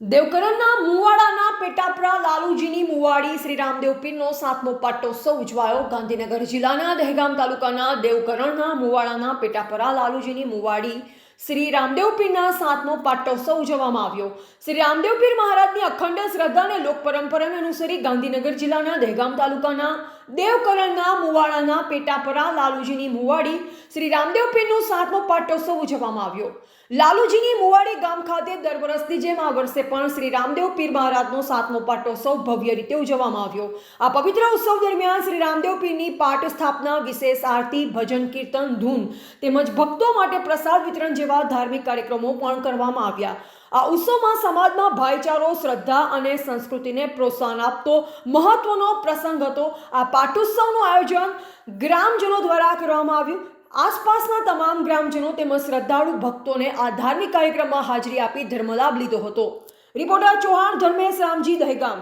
દેવકરણના મુવાડાના પેટાપરા લાલુજીની મુવાડી શ્રી રામદેવ પીરનો 7મો પાટોત્સવ ઉજવાયો. ગાંધીનગર જિલ્લાના દહેગામ તાલુકાના દેવકરણના મુવાડાના પેટાપરા લાલુજીની મુવાડી શ્રી રામદેવ પીરના 7મો પાટોત્સવ ઉજવવામાં આવ્યો. શ્રી રામદેવ પીર મહારાજની અખંડ શ્રદ્ધા અને લોક પરંપરાને અનુસરી ગાંધીનગર જિલ્લાના દહેગામ તાલુકાના દેવકરણના મુવાડાના પેટાપરા લાલુજીની મુવાડી શ્રી રામદેવ પીરનો 7મો પાટોત્સવ ઉજવવામાં આવ્યો. લાલુજીની મુવાડી ગામ ખાતે દર વર્ષની જેમ આ વર્ષે પણ શ્રી રામદેવ પીર મહારાજનો 7મો પાટોત્સવ ભવ્ય રીતે ઉજવવામાં આવ્યો. આ પવિત્ર ઉત્સવ દરમિયાન શ્રી રામદેવ પીરની પાઠ સ્થાપના, વિશેષ આરતી, ભજન, કીર્તન, ધૂન તેમજ ભક્તો માટે પ્રસાદ વિતરણ જેવા ધાર્મિક કાર્યક્રમો પણ કરવામાં આવ્યા. આ ઉત્સવમાં સમાજમાં ભાઈચારો, શ્રદ્ધા અને સંસ્કૃતિને પ્રોત્સાહન આપતો મહત્વનો પ્રસંગ હતો. આ પાટોત્સવનું આયોજન ગ્રામજનો દ્વારા કરવામાં આવ્યું. આસપાસના તમામ ગ્રામજનો તેમજ શ્રદ્ધાળુ ભક્તોને આ ધાર્મિક કાર્યક્રમમાં હાજરી આપી ધર્મલાભ લીધો હતો. રિપોર્ટર ચૌહાણ ધર્મેશ રામજી, દહેગામ.